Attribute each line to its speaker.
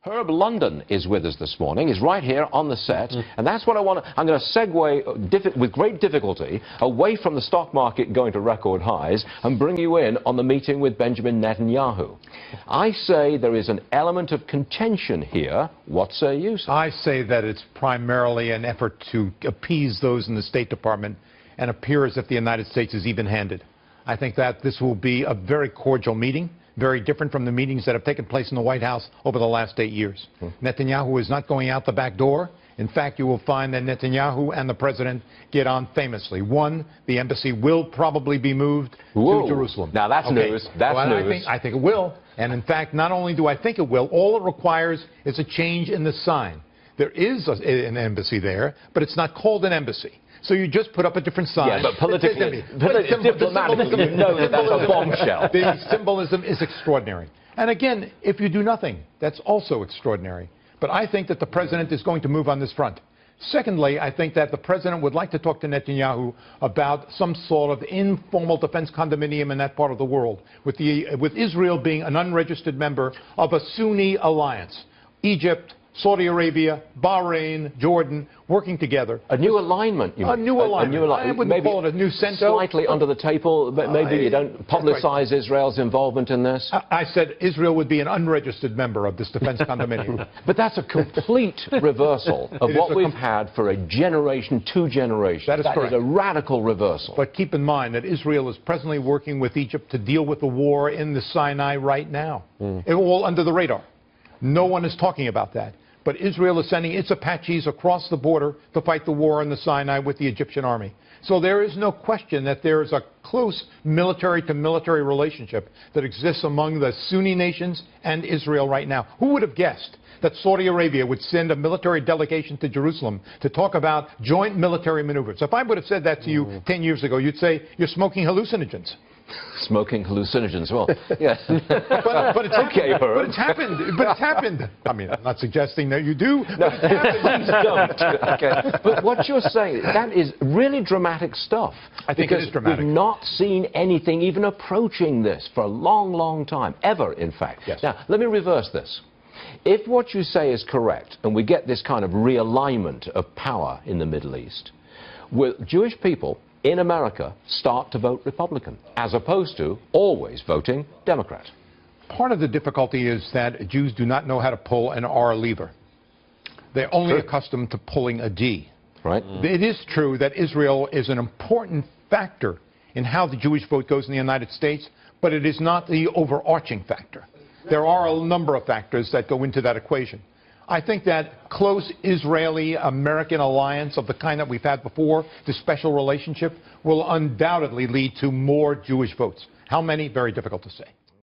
Speaker 1: Herb London is with us this morning. He's right here on the set, and that's what I want to... I'm going to segue with great difficulty away from the stock market going to record highs and bring you in on the meeting with Benjamin Netanyahu. I say there is an element of contention here. What say you, sir?
Speaker 2: I say that it's primarily an effort to appease those in the State Department and appear as if the United States is even-handed. I think that this will be a very cordial meeting, very different from the meetings that have taken place in the White House over the last 8 years. Netanyahu is not going out the back door. In fact, you will find that Netanyahu and the president get on famously. One, the embassy will probably be moved to Jerusalem.
Speaker 1: Now that's news. That's news.
Speaker 2: I think it will. And in fact, not only do I think it will, all it requires is a change in the sign. There is an embassy there, but it's not called an embassy. So you just put up a different sign.
Speaker 1: Yeah, but politically, diplomatically, you know that that's a bombshell.
Speaker 2: The symbolism is extraordinary. And again, if you do nothing, that's also extraordinary. But I think that the president is going to move on this front. Secondly, I think that the president would like to talk to Netanyahu about some sort of informal defense condominium in that part of the world, with Israel being an unregistered member of a Sunni alliance. Egypt, Saudi Arabia, Bahrain, Jordan, working together.
Speaker 1: A new alignment, you mean?
Speaker 2: A new alignment. I wouldn't
Speaker 1: maybe
Speaker 2: call it a new center.
Speaker 1: Slightly under the table, but maybe you don't publicize Israel's involvement in this?
Speaker 2: I said Israel would be an unregistered member of this defense condominium.
Speaker 1: But that's a complete reversal of what we've had for a generation, 2 generations.
Speaker 2: That is correct.
Speaker 1: That is a radical reversal.
Speaker 2: But keep in mind that Israel is presently working with Egypt to deal with the war in the Sinai right now. All under the radar. No one is talking about that. But Israel is sending its Apaches across the border to fight the war in the Sinai with the Egyptian army. So there is no question that there is a close military-to-military relationship that exists among the Sunni nations and Israel right now. Who would have guessed that Saudi Arabia would send a military delegation to Jerusalem to talk about joint military maneuvers? If I would have said that to you 10 years ago, you'd say, you're smoking hallucinogens.
Speaker 1: Smoking hallucinogens, well, yes.
Speaker 2: but it's happened.
Speaker 1: Okay,
Speaker 2: but it's happened. But it's happened. I mean, I'm not suggesting that you do.
Speaker 1: No, please don't. Okay. But what you're saying, that is really dramatic stuff.
Speaker 2: I think it is dramatic.
Speaker 1: We've not seen anything even approaching this for a long, long time. Ever, in fact.
Speaker 2: Yes.
Speaker 1: Now, let me reverse this. If what you say is correct, and we get this kind of realignment of power in the Middle East, will Jewish people in America start to vote Republican, as opposed to always voting Democrat?
Speaker 2: Part of the difficulty is that Jews do not know how to pull an R lever. They're only accustomed to pulling a D.
Speaker 1: Right.
Speaker 2: It is true that Israel is an important factor in how the Jewish vote goes in the United States, but it is not the overarching factor. There are a number of factors that go into that equation. I think that close Israeli-American alliance of the kind that we've had before, this special relationship, will undoubtedly lead to more Jewish votes. How many? Very difficult to say.